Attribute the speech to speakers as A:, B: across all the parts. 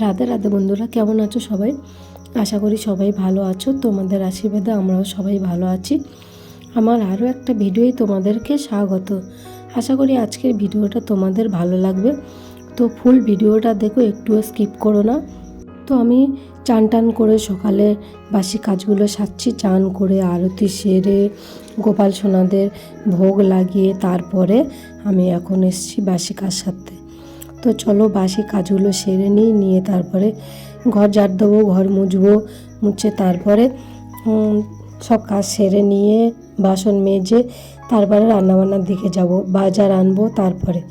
A: রাধে রাধে বন্ধুরা, কেমন আছো সবাই? আশা করি সবাই ভালো আছো। তোমাদের আশীর্বাদে আমরাও সবাই ভালো আছি। আমার আরও একটা ভিডিওই তোমাদেরকে স্বাগত। আশা করি আজকের ভিডিওটা তোমাদের ভালো লাগবে। তো ফুল ভিডিওটা দেখো, একটুও স্কিপ করো না। তো আমি চান টান করে সকালে বাসি কাজগুলো সারছি। চান করে আরতি সেরে গোপাল সোনাদের ভোগ লাগিয়ে তারপরে আমি এখন এসেছি বাসি কাজ সারতে। তো চলো বাসি কাজগুলো সেরে নিয়ে তারপরে ঘর ঝাড় দেবো, ঘর মুছবো, মুছে তারপরে সব কাজ সেরে নিয়ে বাসন মেজে তারপরে রান্নাবান্নার দিকে যাব, বাজার আনবো তারপরে।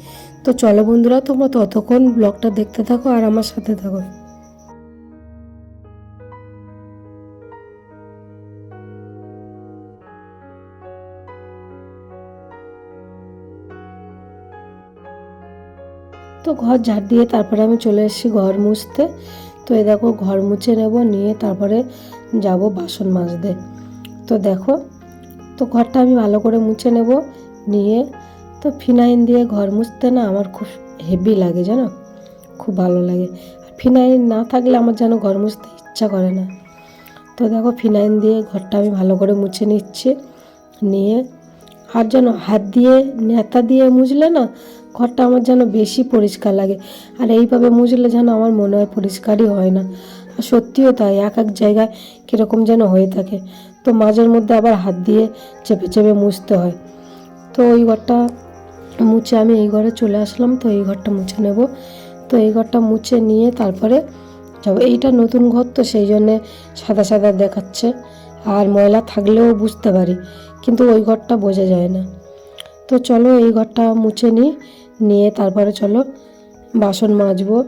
A: তো চলো বন্ধুরা, তোমরা ততক্ষণ ব্লগটা দেখতে থাকো আর আমার সাথে থাকো। তো ঘর ঝাড় দিয়ে তারপরে আমি চলে এসেছি ঘর মুছতে। তো এই দেখো ঘর মুছে নেব, নিয়ে তারপরে যাব বাসন মাজতে। তো দেখো, তো ঘরটা আমি ভালো করে মুছে নেব, নিয়ে তো ফিনাইল দিয়ে ঘর মুছতে না আমার খুব হেভি লাগে, জানো, খুব ভালো লাগে। আর ফিনাইল না থাকলে আমার যেন ঘর মুছতে ইচ্ছা করে না। তো দেখো ফিনাইল দিয়ে ঘরটা আমি ভালো করে মুছে নিচ্ছি, নিয়ে আর যেন হাত দিয়ে নেতা দিয়ে মুছলে না ঘরটা আমার যেন বেশি পরিষ্কার লাগে। আর এইভাবে মুছলে যেন আমার মনে হয় পরিষ্কারই হয় না। আর সত্যিও তাই, এক এক জায়গায় কীরকম যেন হয়ে থাকে। তো মাঝের মধ্যে আবার হাত দিয়ে চেপে চেপে মুছতে হয়। তো ওই ঘরটা মুছে আমি এই ঘরে চলে আসলাম। তো এই ঘরটা মুছে নেব। তো এই ঘরটা মুছে নিয়ে তারপরে যাবো। এইটা নতুন ঘর, তো সেই জন্যে সাদা সাদা দেখাচ্ছে, আর ময়লা থাকলেও বুঝতে পারি, কিন্তু ওই ঘরটা বোঝা যায় না। তো চলো এই ঘরটা মুছে নিয়ে তারপরে চলো বাসন মাজবো।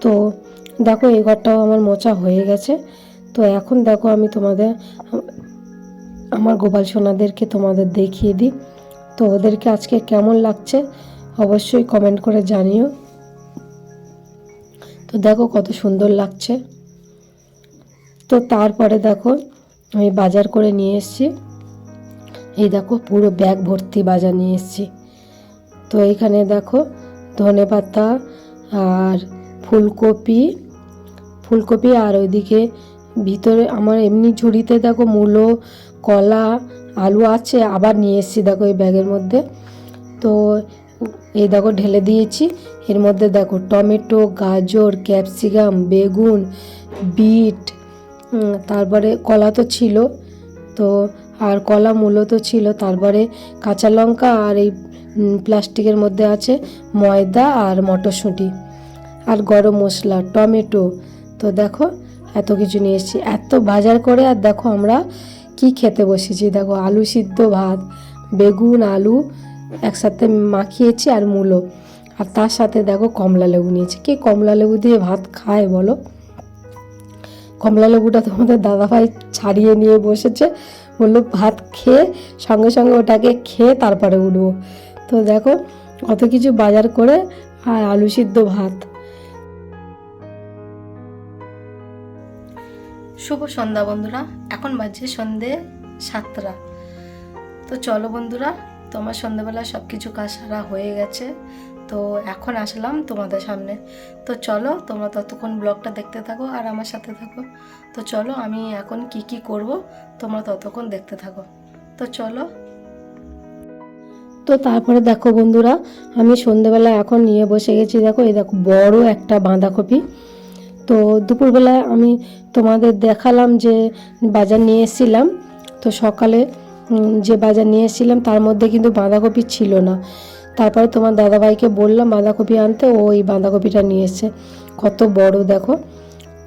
A: তো দেখো এই ঘরটাও আমার মোছা হয়ে গেছে। তো এখন দেখো আমি তোমাদের আমার গোপাল সোনাদেরকে তোমাদের দেখিয়ে দিই। তো ওদেরকে আজকে কেমন লাগছে অবশ্যই কমেন্ট করে জানিও। তো দেখো কত সুন্দর লাগছে। তো তারপরে দেখো আমি বাজার করে নিয়ে এসেছি। এই দেখো পুরো ব্যাগ ভর্তি বাজার নিয়ে এসেছি। তো এইখানে দেখো ধনেপাতা আর ফুলকপি আর ওইদিকে ভিতরে আমার এমনি ঝুড়িতে দেখো মূলো, কলা, আলু আছে, আবার নিয়ে এসেছি দেখো এই ব্যাগের মধ্যে। তো এই দেখো ঢেলে দিয়েছি। এর মধ্যে দেখো টমেটো, গাজর, ক্যাপসিকাম, বেগুন, বিট, তারপরে কলা তো ছিল, তো আর কলা মূলো তো ছিল, তারপরে কাঁচা লঙ্কা, আর এই প্লাস্টিকের মধ্যে আছে ময়দা আর মটরশুঁটি আর গরম মশলা, টমেটো। তো দেখো এত কিছু নিয়ে এসেছি, এত বাজার করে। আর দেখো আমরা কি খেতে বসেছি, দেখো আলু সিদ্ধ ভাত, বেগুন আলু একসাথে মাখিয়েছি আর মূলো, আর তার সাথে দেখো কমলা লেবু নিয়েছি। কে কমলা লেবু দিয়ে ভাত খায় বলো? কমলা লেবুটা তোমাদের দাদাভাই ছাড়িয়ে নিয়ে বসেছে, বললো ভাত খেয়ে সঙ্গে সঙ্গে ওটাকে খেয়ে তারপরে উঠবো। তো দেখো কত কিছু বাজার করে, আর আলু সিদ্ধ ভাত। শুভ সন্ধ্যা বন্ধুরা, এখন বাজে সন্ধে 7টা। তো চলো বন্ধুরা, তোমার সন্ধ্যাবেলা সব কিছু কাজ সারা হয়ে গেছে। তো এখন আসলাম তোমাদের সামনে। তো চলো তোমরা ততক্ষণ ব্লগটা দেখতে থাকো আর আমার সাথে থাকো। তো চলো আমি এখন কি করব তোমরা ততক্ষণ দেখতে থাকো। তো চলো। তো তারপরে দেখো বন্ধুরা, আমি সন্ধ্যেবেলা এখন নিয়ে বসে গেছি। দেখো এই দেখো বড় একটা বাঁধাকপি। তো দুপুরবেলায় আমি তোমাদের দেখালাম যে বাজার নিয়ে এসেছিলাম। তো সকালে যে বাজার নিয়ে এসেছিলাম তার মধ্যে কিন্তু বাঁধাকপি ছিল না। তারপরে তোমার দাদাভাইকে বললাম বাঁধাকপি আনতে, ও এই বাঁধাকপিটা নিয়ে এসছে, কত বড় দেখো।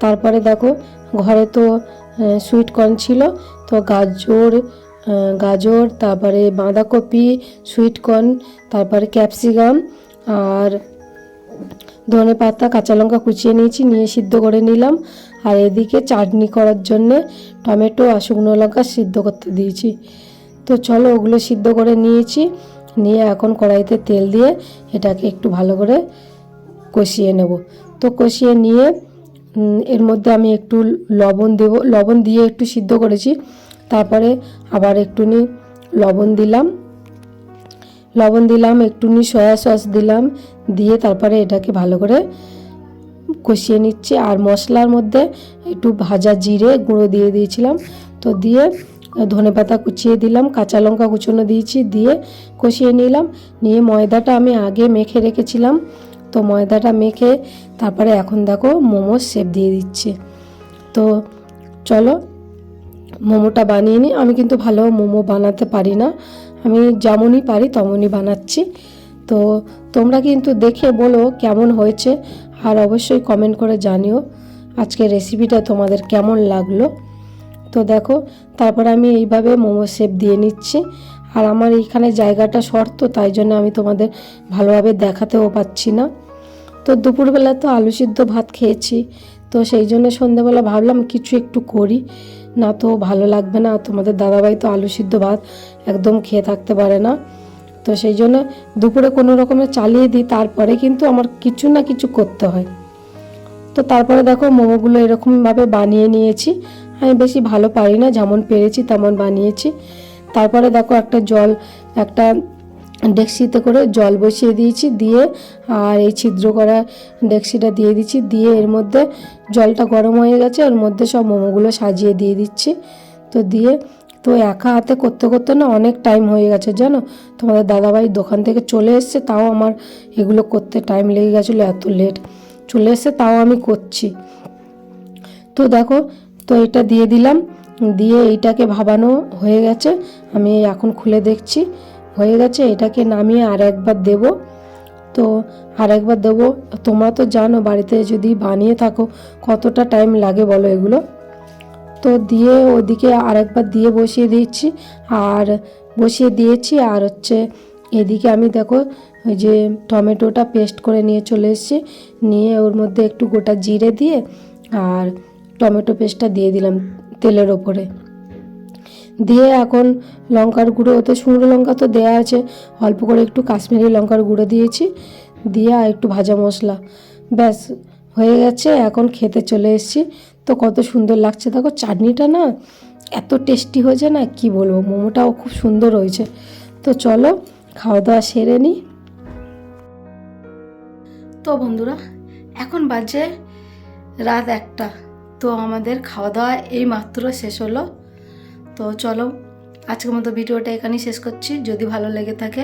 A: তারপরে দেখো ঘরে তো সুইট কর্ন ছিল, তো গাজর তারপরে বাঁধাকপি, সুইট কর্ন, তারপরে ক্যাপসিকাম আর ধনে পাতা, কাঁচা লঙ্কা কুচিয়ে নিয়েছি, নিয়ে সিদ্ধ করে নিলাম। আর এদিকে চাটনি করার জন্যে টমেটো আর শুকনো লঙ্কা সিদ্ধ করতে দিয়েছি। তো চলো ওগুলো সিদ্ধ করে নিয়েছি, নিয়ে এখন কড়াইতে তেল দিয়ে এটাকে একটু ভালো করে কষিয়ে নেব। তো কষিয়ে নিয়ে এর মধ্যে আমি একটু লবণ দেব, লবণ দিয়ে একটু সিদ্ধ করেছি। তারপরে আবার একটুনি লবণ দিলাম, একটুনি সয়া সস দিলাম, দিয়ে তারপরে এটাকে ভালো করে কষিয়ে নিচ্ছি। আর মশলার মধ্যে একটু ভাজা জিরে গুঁড়ো দিয়ে দিয়েছিলাম, তো দিয়ে ধনেপাতা কুচিয়ে দিলাম, কাঁচা লঙ্কা কুচোনো দিয়েছি, দিয়ে কষিয়ে নিলাম। নিয়ে ময়দাটা আমি আগে মেখে রেখেছিলাম, তো ময়দাটা মেখে তারপরে এখন দেখো মোমোর শেপ দিয়ে দিচ্ছি। তো চলো মোমোটা বানিয়ে নিই। আমি কিন্তু ভালো মোমো বানাতে পারি না, আমি যেমনই পারি তেমনই বানাচ্ছি। তো তোমরা কিন্তু দেখে বলো কেমন হয়েছে, আর অবশ্যই কমেন্ট করে জানিও আজকের রেসিপিটা তোমাদের কেমন লাগলো। তো দেখো তারপরে আমি এইভাবে মোমো শেপ দিয়ে নিচ্ছি। আর আমার এইখানে জায়গাটা শর্ট, তো তাই জন্য আমি তোমাদের ভালোভাবে দেখাতেও পাচ্ছি না। তো দুপুরবেলা তো আলু সিদ্ধ ভাত খেয়েছি, তো সেই জন্য সন্ধ্যেবেলা ভাবলাম কিছু একটু করি, না তো ভালো লাগবে না। তোমাদের দাদাভাই তো আলু সিদ্ধ ভাত একদম খেয়ে থাকতে পারে না, তো সেই জন্য দুপুরে কোনো রকমে চালিয়ে দিই, তারপরে কিন্তু আমার কিছু না কিছু করতে হয়। তো তারপরে দেখো মোমোগুলো এরকমভাবে বানিয়ে নিয়েছি। আমি বেশি ভালো পারি না, যেমন পেরেছি তেমন বানিয়েছি। তারপরে দেখো একটা ডেকচিতে করে জল বসিয়ে দিয়েছি, দিয়ে আর এই ছিদ্র করা ডেকচিটা দিয়ে দিচ্ছি, দিয়ে এর মধ্যে জলটা গরম হয়ে গেছে, ওর মধ্যে সব মোমোগুলো সাজিয়ে দিয়ে দিচ্ছি। তো দিয়ে তো একা হাতে করতে করতে না অনেক টাইম হয়ে গেছে জানো। তোমাদের দাদাভাই দোকান থেকে চলে এসছে, তাও আমার এগুলো করতে টাইম লেগে গেছিলো, এত লেট চলে এসছে তাও আমি করছি। তো দেখো তো এটা দিয়ে দিলাম, দিয়ে এইটাকে ভাবানো হয়ে গেছে। আমি এখন খুলে দেখছি হয়ে গেছে। এটাকে নামিয়ে আর একবার দেবো, তো আর একবার দেবো। তোমরা তো জানো বাড়িতে যদি বানিয়ে থাকো কতটা টাইম লাগে বলো এগুলো। তো দিয়ে ওদিকে আর একবার দিয়ে বসিয়ে দিচ্ছি, আর বসিয়ে দিয়েছি। আর হচ্ছে এদিকে আমি দেখো ওই যে টমেটোটা পেস্ট করে নিয়ে চলে এসেছি, নিয়ে ওর মধ্যে একটু গোটা জিরে দিয়ে আর টমেটো পেস্টটা দিয়ে দিলাম তেলের ওপরে, দিয়ে এখন লঙ্কার গুঁড়ো, ওতে শুকনো লঙ্কা তো দেওয়া আছে, অল্প করে একটু কাশ্মীরি লঙ্কার গুঁড়ো দিয়েছি, দিয়ে আর একটু ভাজা মশলা, ব্যাস হয়ে গেছে। এখন খেতে চলে এসেছি। তো কত সুন্দর লাগছে দেখো, চাটনিটা না এত টেস্টি হয়েছে না কি বলবো, মোমোটাও খুব সুন্দর হয়েছে। তো চলো খাওয়া দাওয়া সেরে নিই। তো বন্ধুরা এখন বাজে রাত 1টা, তো আমাদের খাওয়া দাওয়া এই মাত্র শেষ হলো। তো চলো আজকের মতো ভিডিওটা এখানেই শেষ করছি। যদি ভালো লেগে থাকে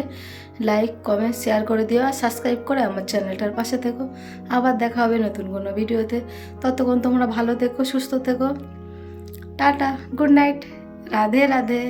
A: লাইক কমেন্ট শেয়ার করে দিও, আর সাবস্ক্রাইব করে আমার চ্যানেলটার পাশে থেকো। আবার দেখা হবে নতুন কোনো ভিডিওতে। ততক্ষণ তোমরা ভালো থেকো, সুস্থ থেকো। Tata, good night, Radhe Radhe.